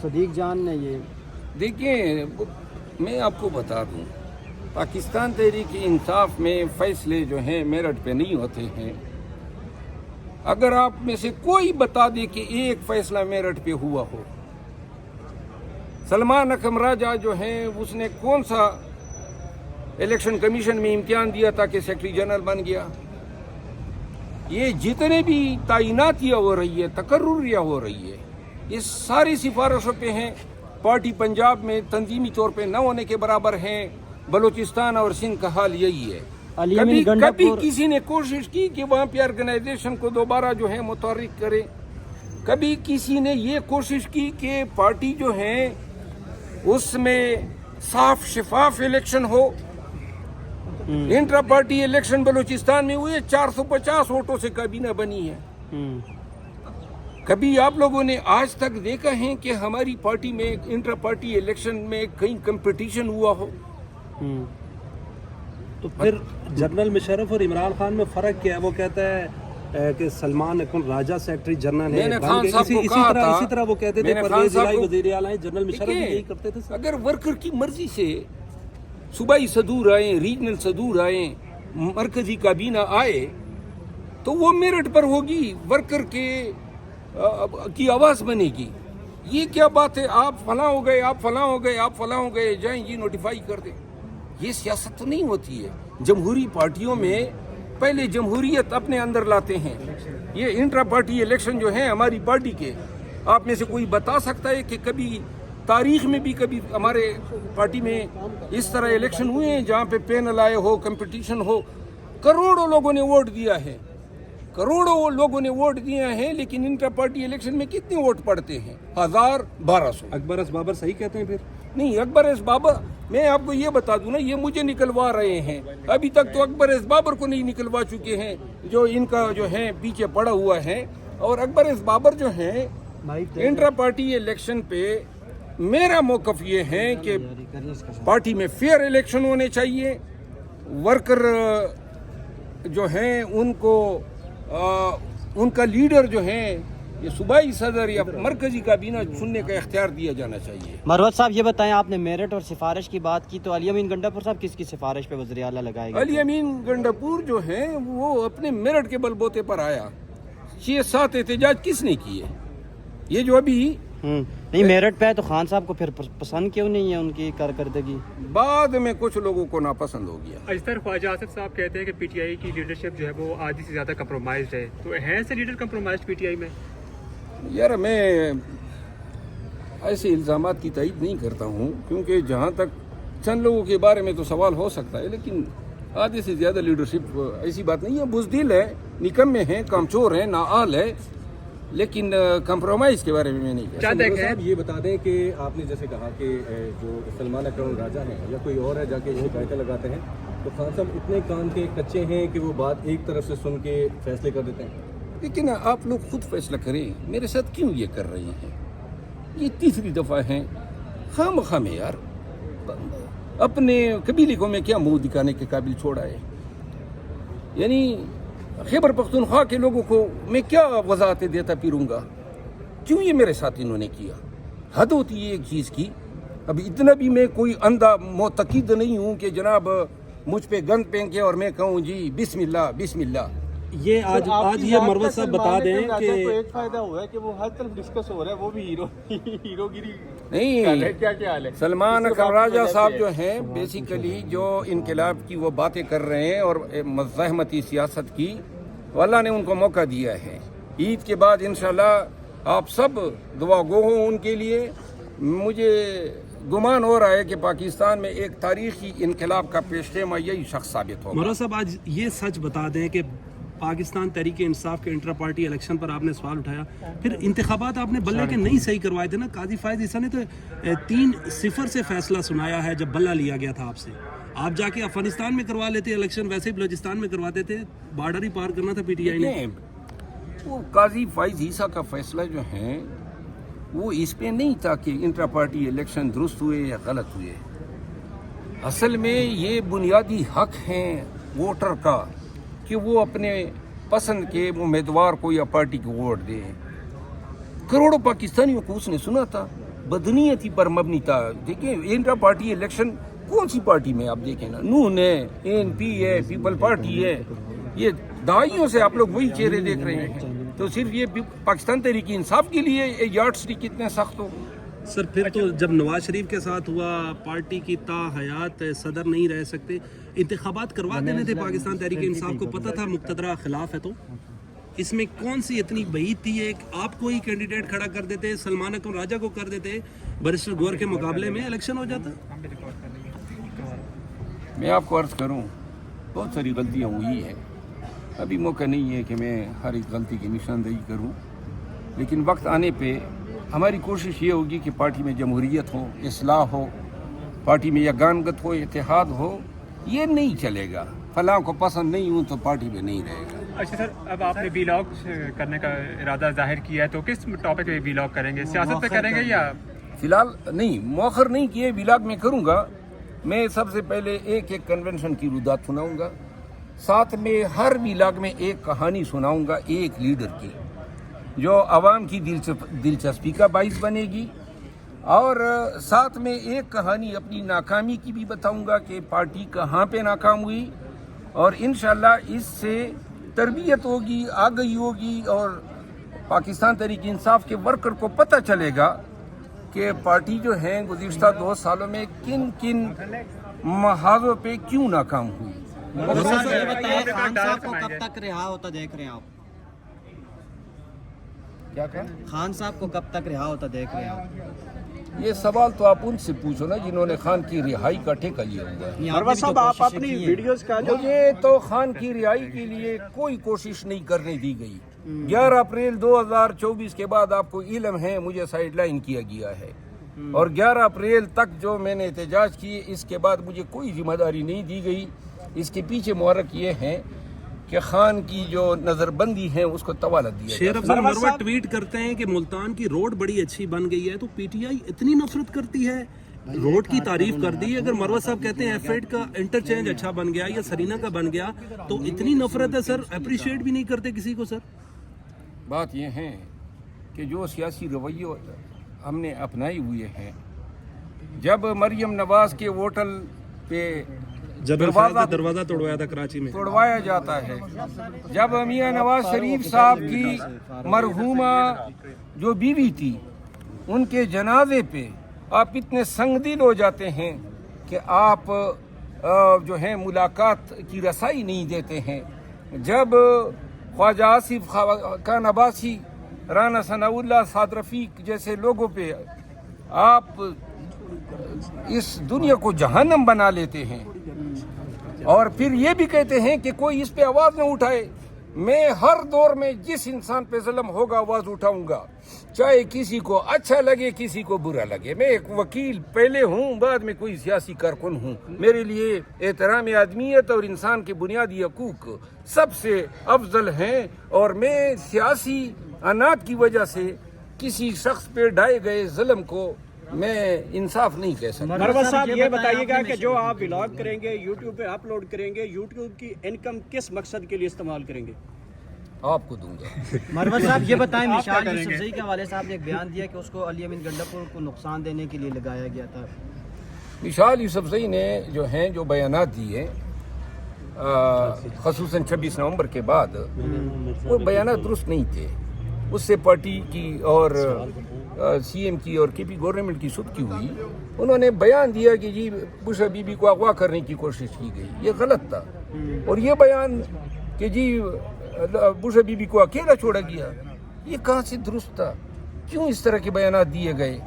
صدیق جان نے یہ دیکھیں، میں آپ کو بتا دوں، پاکستان تحریک انصاف میں فیصلے جو ہیں میرٹ پہ نہیں ہوتے ہیں۔ اگر آپ میں سے کوئی بتا دے کہ ایک فیصلہ میرٹ پہ ہوا ہو، سلمان اکرم راجہ جو ہیں اس نے کون سا الیکشن کمیشن میں امتحان دیا تھا کہ سیکرٹری جنرل بن گیا؟ یہ جتنے بھی تعیناتیاں ہو رہی ہے، تقرریاں ہو رہی ہے، یہ ساری سفارشوں پہ ہیں۔ پارٹی پنجاب میں تنظیمی طور پہ نہ ہونے کے برابر ہیں، بلوچستان اور سندھ کا حال یہی ہے۔ کبھی کسی نے کوشش کی کہ وہاں پہ آرگنائزیشن کو دوبارہ جو ہے متحرک کرے؟ کبھی کسی نے یہ کوشش کی کہ پارٹی جو ہے اس میں صاف شفاف الیکشن ہو؟ انٹرا پارٹی الیکشن بلوچستان میں ہوئے، 450 ووٹوں سے کابینہ بنی ہے۔ کبھی آپ لوگوں نے آج تک دیکھا ہے کہ ہماری پارٹی میں انٹرا پارٹی الیکشن میں کہیں کمپٹیشن ہوا ہو؟ تو پھر جنرل مشرف اور عمران خان میں فرق کیا ہے؟ وہ کہتا ہے کہ سلمان اکرم راجہ سیکرٹری جنرل ہے، اسی طرح وہ کہتے تھے پرویز الہی وزیر اعلیٰ ہیں، جنرل مشرف بھی یہی کرتے تھے۔ اگر ورکر کی مرضی سے صوبائی صدور آئیں، ریجنل صدور آئیں، مرکزی کابینہ آئے تو وہ میرٹ پر ہوگی، ورکر کی آواز بنے گی۔ یہ کیا بات ہے، آپ فلاں ہو گئے، آپ فلاں ہو گئے، آپ فلاں ہو گئے، جائیں یہ نوٹیفائی کر دیں؟ یہ سیاست تو نہیں ہوتی ہے۔ جمہوری پارٹیوں میں پہلے جمہوریت اپنے اندر لاتے ہیں۔ یہ انٹرا پارٹی الیکشن جو ہیں ہماری پارٹی کے، آپ میں سے کوئی بتا سکتا ہے کہ کبھی تاریخ میں بھی کبھی ہمارے پارٹی میں اس طرح الیکشن ہوئے ہیں جہاں پہ پینل آئے ہو، کمپٹیشن ہو؟ کروڑوں لوگوں نے ووٹ دیا ہے، کروڑوں لوگوں نے ووٹ دیا ہے، لیکن انٹر پارٹی الیکشن میں کتنے ووٹ پڑتے ہیں؟ 1200۔ اکبر اس بابر صحیح کہتے ہیں پھر؟ نہیں، اکبر اس بابر، میں آپ کو یہ بتا دوں نا، یہ مجھے نکلوا رہے ہیں، ابھی تک تو اکبر اس بابر کو نہیں نکلوا چکے ہیں جو ان کا جو ہے پیچھے پڑا ہوا ہے۔ اور اکبر اس بابر جو ہیں انٹرا پارٹی الیکشن پہ میرا موقف یہ ہے کہ پارٹی میں فیئر الیکشن ہونے چاہیے، ورکر جو ہیں ان کو ان کا لیڈر جو ہیں یہ صوبائی صدر یا مرکزی کابینہ چننے کا اختیار دیا جانا چاہیے۔ مروت صاحب یہ بتائیں، آپ نے میرٹ اور سفارش کی بات کی، تو علی امین گنڈاپور صاحب کس کی سفارش پہ وزیر اعلیٰ لگائے گا؟ علی امین گنڈاپور جو ہیں وہ اپنے میرٹ کے بل بوتے پر آیا۔ 6-7 احتجاج کس نے کیے؟ یہ جو ابھی نہیں میرٹ پہ ہے تو خان صاحب کو پھر پسند کیوں نہیں ہے ان کی کارکردگی؟ بعد میں کچھ لوگوں کو ناپسند ہو گیا۔ اجتر خواجہ آصف صاحب کہتے ہیں کہ پی ٹی آئی کی لیڈرشپ جو ہے وہ آدھی سے زیادہ کمپرومائزڈ ہے، تو ہیں ایسے leader compromised P T I میں؟ یار میں ایسے الزامات کی تائید نہیں کرتا ہوں، کیونکہ جہاں تک چند لوگوں کے بارے میں تو سوال ہو سکتا ہے، لیکن آدھے سے زیادہ لیڈرشپ ایسی بات نہیں ہے۔ بزدل ہے، نکمے ہیں، کامچور ہیں، نااہل ہے، لیکن کمپرومائز کے بارے میں نہیں کہتا۔ صاحب یہ بتا دیں کہ آپ نے جیسے کہا کہ جو سلمان اکرم راجہ ہیں یا کوئی اور ہے جا کے شکایتیں لگاتے ہیں، تو خان صاحب اتنے کان کے کچے ہیں کہ وہ بات ایک طرف سے سن کے فیصلے کر دیتے ہیں؟ لیکن آپ لوگ خود فیصلہ کریں، میرے ساتھ کیوں یہ کر رہے ہیں؟ یہ تیسری دفعہ ہے، خام خام یار، اپنے قبیلے کو میں کیا منہ دکھانے کے قابل چھوڑا ہے؟ یعنی خیبر پختونخوا کے لوگوں کو میں کیا وضاحتیں دیتا پھروں گا؟ کیوں یہ میرے ساتھ انہوں نے کیا؟ حد ہوتی ہے ایک چیز کی۔ اب اتنا بھی میں کوئی اندھا معتقد نہیں ہوں کہ جناب مجھ پہ گند پھینکے اور میں کہوں جی بسم اللہ بسم اللہ۔ یہ آج یہ مروت صاحب بتا دیں کہ ایک فائدہ ہوا ہے کہ وہ ہر طرف ڈسکس ہو رہا ہے، وہ بھی ہیرو گیری نہیں، کیا حال ہے؟ سلمان اکرم راجہ صاحب جو ہیں بیسیکلی جو انقلاب کی وہ باتیں کر رہے ہیں اور مزاحمتی سیاست کی، اللہ نے ان کو موقع دیا ہے۔ عید کے بعد انشاءاللہ آپ سب دعا گو ہوں ان کے لیے۔ مجھے گمان ہو رہا ہے کہ پاکستان میں ایک تاریخی انقلاب کا پیش خیمہ یہی شخص ثابت ہوگا۔ مروت صاحب آج یہ سچ بتا دیں کہ پاکستان تحریک انصاف کے انٹرا پارٹی الیکشن پر آپ نے سوال اٹھایا، پھر انتخابات آپ نے بلہ کے نہیں صحیح کروائے تھے نا؟ قاضی فائز عیسیٰ نے تو 3-0 سے فیصلہ سنایا ہے جب بلہ لیا گیا تھا آپ سے۔ آپ جا کے افغانستان میں کروا لیتے الیکشن، ویسے ہی بلوچستان میں کرواتے تھے، بارڈر ہی پار کرنا تھا پی ٹی آئی نے۔ وہ قاضی فائز عیسیٰ کا فیصلہ جو ہے وہ اس پہ نہیں تھا کہ انٹرا پارٹی الیکشن درست ہوئے یا غلط ہوئے۔ اصل میں یہ بنیادی حق ہیں ووٹر کا کہ وہ اپنے پسند کے امیدوار کو یا پارٹی کو ووٹ دے۔ کروڑوں پاکستانیوں کو اس نے سنا تھا، بدنیتی پر مبنی تھا. دیکھیں انٹرا پارٹی الیکشن کون سی پارٹی میں آپ دیکھیں نا, نون ہے, ANP ہے, پیپل پارٹی ہے, یہ دہائیوں سے آپ لوگ وہی چہرے دیکھ رہے ہیں. تو صرف یہ پاکستان تحریک انصاف کے لیے یارڈ اسٹک کتنے سخت ہو. سر پھر تو جب نواز شریف کے ساتھ ہوا, پارٹی کی تا حیات صدر نہیں رہ سکتے, انتخابات کروا دینے تھے پاکستان تحریک انصاف کو, پتہ تھا مقتدرہ خلاف ہے, تو اس میں کون سی اتنی بعید تھی؟ ایک آپ کو ہی کینڈیڈیٹ کھڑا کر دیتے, سلمان اکرم راجہ کو کر دیتے, بیرسٹر گور کے مقابلے میں الیکشن ہو جاتا. میں آپ کو عرض کروں, بہت ساری غلطیاں ہوئی ہیں, ابھی موقع نہیں ہے کہ میں ہر ایک غلطی کی نشاندہی کروں, لیکن وقت آنے پہ ہماری کوشش یہ ہوگی کہ پارٹی میں جمہوریت ہو, اصلاح ہو, پارٹی میں یگانگت ہو, اتحاد ہو. یہ نہیں چلے گا, فلاں کو پسند نہیں ہوں تو پارٹی میں نہیں رہے گا. اچھا سر, اب آپ نے ویلاگ کرنے کا ارادہ ظاہر کیا ہے, تو کس ٹاپک پہ ویلاگ کریں گے؟ سیاست پہ کریں گے یا فی الحال نہیں, مؤخر نہیں کیے, ولاگ میں کروں گا. میں سب سے پہلے ایک کنونشن کی رودات سناؤں گا, ساتھ میں ہر ولاگ میں ایک کہانی سناؤں گا ایک لیڈر کی, جو عوام کی دلچسپی کا باعث بنے گی, اور ساتھ میں ایک کہانی اپنی ناکامی کی بھی بتاؤں گا کہ پارٹی کہاں پہ ناکام ہوئی, اور انشاءاللہ اس سے تربیت ہوگی, آگہی ہوگی, اور پاکستان تحریک انصاف کے ورکر کو پتہ چلے گا کہ پارٹی جو ہیں گزشتہ 2 سالوں میں کن کن محاذوں پہ کیوں ناکام ہوئی. خان صاحب کو کب تک رہا ہوتا دیکھ رہے ہیں آپ؟ کیا کہا؟ خان صاحب کو کب تک رہا ہوتا دیکھ رہے ہیں آپ؟ یہ سوال تو آپ ان سے پوچھو نا جنہوں نے خان کی رہائی کا ٹھیکہ لیا ہوا ہے. مروہ صاحب آپ اپنی ویڈیوز کا جو مجھے تو خان کی رہائی کے لیے کوئی کوشش نہیں کرنے دی گئی. 11 اپریل 2024 کے بعد آپ کو علم ہے مجھے سائیڈ لائن کیا گیا ہے, اور 11 اپریل تک جو میں نے احتجاج کیے, اس کے بعد مجھے کوئی ذمہ داری نہیں دی گئی. اس کے پیچھے محرک یہ ہے کہ خان کی جو نظر بندی ہے اس کو طوالت دیا. شیر افضل مروہ ٹویٹ کرتے ہیں کہ ملتان کی روڈ بڑی اچھی بن گئی ہے, تو پی ٹی آئی اتنی نفرت کرتی ہے, روڈ کی تعریف کر دی. اگر مروہ صاحب کہتے ہیں F8 کا انٹرچینج اچھا بن گیا یا سرینا کا بن گیا, تو اتنی نفرت ہے سر, اپریشیٹ بھی نہیں کرتے کسی کو. سر بات یہ ہے کہ جو سیاسی رویے ہم نے اپنائے ہوئے ہیں, جب مریم نواز کے ہوٹل پہ دروازہ توڑوایا تھا کراچی میں, توڑوایا جاتا ہے, جب میاں نواز شریف صاحب کی مرحومہ جو بیوی تھی ان کے جنازے پہ آپ اتنے سنگ دل ہو جاتے ہیں کہ آپ جو ہیں ملاقات کی رسائی نہیں دیتے ہیں. جب خواجہ آصف خان عباسی, رانا ثناء اللہ, سعد رفیق جیسے لوگوں پہ آپ اس دنیا کو جہنم بنا لیتے ہیں, اور پھر یہ بھی کہتے ہیں کہ کوئی اس پہ آواز نہ اٹھائے, میں ہر دور میں جس انسان پہ ظلم ہوگا آواز اٹھاؤں گا, چاہے کسی کو اچھا لگے کسی کو برا لگے. میں ایک وکیل پہلے ہوں, بعد میں کوئی سیاسی کارکن ہوں. میرے لیے احترام آدمیت اور انسان کے بنیادی حقوق سب سے افضل ہیں, اور میں سیاسی عناد کی وجہ سے کسی شخص پہ ڈھائے گئے ظلم کو میں انصاف نہیں کہہ سکتا. مروہ صاحب یہ بتائیے گا کہ جو آپ ولاگ کریں گے, یوٹیوب پہ اپلوڈ کریں گے, یوٹیوب کی انکم کس مقصد کے لیے استعمال کریں گے؟ آپ کو دوں گا. مروہ صاحب یہ بتائیں, مشال یوسفزئی کے والد صاحب نے ایک بیان دیا کہ اس کو علی امین گنڈاپور کو نقصان دینے کے لیے لگایا گیا تھا. مشال یوسفزئی نے جو بیانات دیے خصوصاً 26 نومبر کے بعد, وہ بیانات درست نہیں تھے. اس سے پارٹی کی اور سی ایم کی اور کے پی گورنمنٹ کی سدکی ہوئی. انہوں نے بیان دیا کہ جی بشرا بی بی کو اغوا کرنے کی کوشش کی گئی, یہ غلط تھا. اور یہ بیان کہ جی بشرا بی بی کو اکیلا چھوڑا گیا, یہ کہاں سے درست تھا؟ کیوں اس طرح کے بیانات دیے گئے؟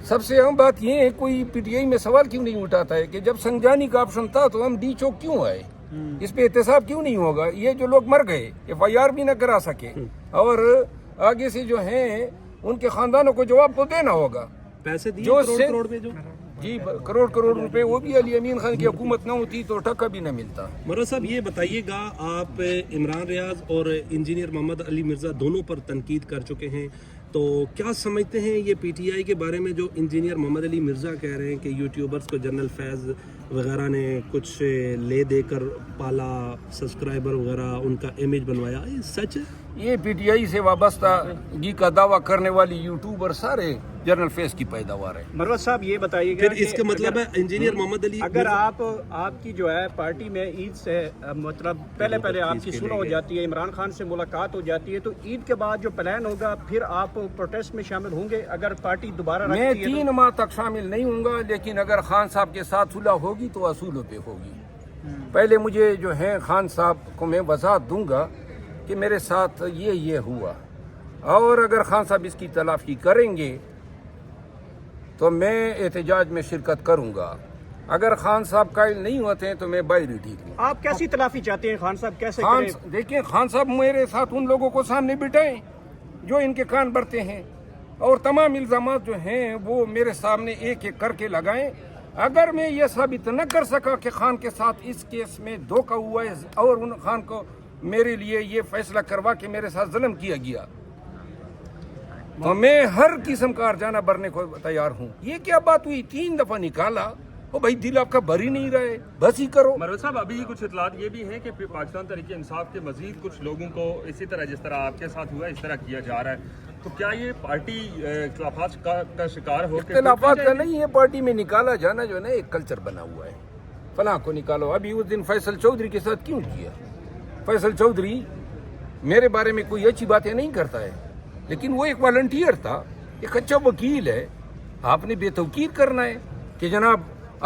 سب سے اہم بات یہ ہے, کوئی پی ٹی آئی میں سوال کیوں نہیں اٹھاتا ہے کہ جب سنجانی کا آپشن تھا تو ہم ڈی چوک کیوں آئے, اس پہ احتساب کیوں نہیں ہوگا؟ یہ جو لوگ مر گئے FIR بھی نہ کرا سکے, اور آگے سے جو ہیں ان کے خاندانوں کو جواب تو دینا ہوگا. پیسے دیے جو کروڑ میں, جو جی کروڑ روپے, وہ بھی علی امین خان کی حکومت نہ ہوتی تو ٹکا بھی نہ ملتا. مروہ صاحب یہ بتائیے گا, آپ عمران ریاض اور انجینئر محمد علی مرزا دونوں پر تنقید کر چکے ہیں, تو کیا سمجھتے ہیں یہ پی ٹی آئی کے بارے میں جو انجینئر محمد علی مرزا کہہ رہے ہیں کہ یوٹیوبرز کو جنرل فیض وغیرہ نے کچھ لے دے کر پالا, سبسکرائبر وغیرہ ان کا امیج بنوایا, یہ سچ ہے؟ یہ پی ٹی آئی سے وابستگی کا دعویٰ کرنے والی یوٹیوبر سارے جنرل فیض کی پیداوار ہے. مروت صاحب یہ بتائیے گا پھر اس کا مطلب ہے انجینئر محمد علی اگر آپ کی جو ہے پارٹی میں عید سے مطلب پہلے آپ کی سلح ہو جاتی ہے، عمران خان سے ملاقات ہو جاتی ہے، تو عید کے بعد جو پلان ہوگا پھر آپ پروٹیسٹ میں شامل ہوں گے اگر پارٹی دوبارہ میں رکھتی ہے 3 ماہ تک شامل نہیں ہوں گا، لیکن اگر خان صاحب کے ساتھ صلح ہوگی تو اصولوں پہ ہوگی. پہلے مجھے جو ہے خان صاحب کو میں وضاحت دوں گا کہ میرے ساتھ یہ ہوا، اور اگر خان صاحب اس کی تلافی کریں گے تو میں احتجاج میں شرکت کروں گا. اگر خان صاحب قائل نہیں ہوتے ہیں تو میں باہر ہی ٹھیک ہوں. آپ کیسی تلافی چاہتے ہیں خان صاحب کیسے کریں؟ دیکھیں خان صاحب میرے ساتھ ان لوگوں کو سامنے بٹھائیں جو ان کے کان بھرتے ہیں، اور تمام الزامات جو ہیں وہ میرے سامنے ایک ایک کر کے لگائیں. اگر میں یہ ثابت نہ کر سکا کہ خان کے ساتھ اس کیس میں دھوکہ ہوا ہے اور ان خان کو میرے لیے یہ فیصلہ کروا کہ میرے ساتھ ظلم کیا گیا، تو میں ہر قسم کا ارجانہ بھرنے کو تیار ہوں. یہ کیا بات ہوئی 3 دفعہ نکالا؟ او بھائی دل آپ کا بھر ہی نہیں رہے، بس ہی کرو. مروت صاحب ابھی کچھ اطلاعات یہ بھی ہیں کہ پاکستان تحریک انصاف کے مزید کچھ لوگوں کو اسی طرح جس طرح آپ کے ساتھ ہوا اس طرح کیا جا رہا ہے، تو کیا یہ پارٹی اختلافات کا شکار ہو کے اختلافات کا نہیں ہے، پارٹی میں نکالا جانا جو ہے نا ایک کلچر بنا ہوا ہے. فلاں کو نکالو. ابھی اس دن فیصل چودھری کے ساتھ کیوں کیا؟ فیصل چودھری میرے بارے میں کوئی اچھی باتیں نہیں کرتا ہے، لیکن وہ ایک والنٹیئر تھا، ایک اچھا وکیل ہے. آپ نے بے توقیر کرنا ہے کہ جناب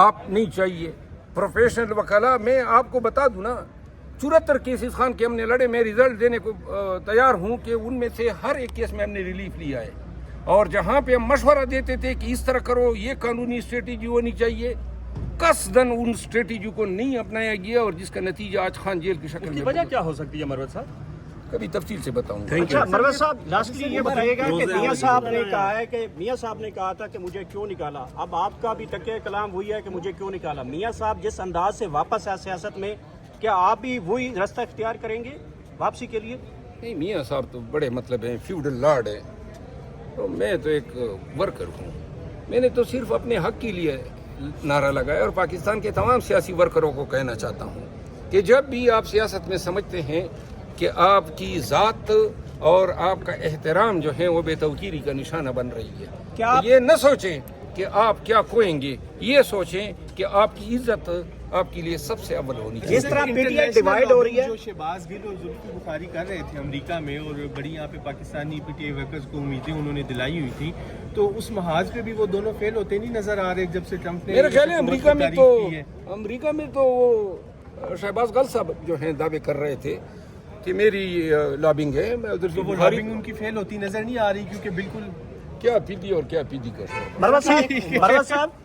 آپ نہیں چاہیے. پروفیشنل وکلا میں آپ کو بتا دوں نا 74 کیسز خان کے ہم نے لڑے. میں ریزلٹ دینے کو تیار ہوں کہ ان میں سے ہر ایک کیس میں ہم نے ریلیف لیا ہے. اور جہاں پہ ہم مشورہ دیتے تھے کہ اس طرح کرو، یہ قانونی اسٹریٹجی ہونی چاہیے، قصداً ان اسٹریٹجی کو نہیں اپنایا گیا، اور جس کا نتیجہ آج خان جیل کی شکل اس کی میں وجہ کیا ہو سکتی ہے مروت صاحب؟ کبھی تفصیل سے بتاؤں گا. اچھا مروت صاحب لاسٹلی یہ بتائیے گا کہ میاں صاحب نے کہا ہے کہ میاں صاحب نے کہا تھا کہ مجھے کیوں نکالا، اب آپ کا بھی تکیہ کلام ہوئی ہے کہ مجھے کیوں نکالا. میاں صاحب جس انداز سے واپس آئے سیاست میں، کیا آپ بھی وہی راستہ اختیار کریں گے واپسی کے لیے؟ نہیں، میاں صاحب تو بڑے مطلب ہیں، فیوڈل لارڈ ہے، تو میں تو ایک ورکر ہوں. میں نے تو صرف اپنے حق کے لیے نعرہ لگایا، اور پاکستان کے تمام سیاسی ورکروں کو کہنا چاہتا ہوں کہ جب بھی آپ سیاست میں سمجھتے ہیں کہ آپ کی ذات اور آپ کا احترام جو ہے وہ بے توقیری کا نشانہ بن رہی ہے، یہ نہ سوچیں کہ آپ کیا کھوئیں گے، یہ سوچیں کہ آپ کی عزت آپ کے لیے سب سے اول ہونی چاہیے. جس طرح پی ٹی آئی ڈیوائیڈ ہو رہی ہے، جو شہباز گل اور زلفی بخاری کر رہے تھے امریکہ میں، اور بڑی یہاں پہ Pakistani P T I workers کو امیدیں انہوں نے دلائی ہوئی تھی، تو اس محاذ پہ بھی وہ دونوں فیل ہوتے نہیں نظر آ رہے جب سے ٹرمپ نے میرے خیال ہے امریکہ میں تو وہ شہباز گل صاحب جو ہیں دعوے کر رہے تھے کہ میری لابنگ ہے. میں ادھر وہ لابنگ ان کی فیل ہوتی نظر نہیں آ رہی، کیونکہ بالکل کیا پی ڈی اور کیا پی ڈی کر مروت صاحب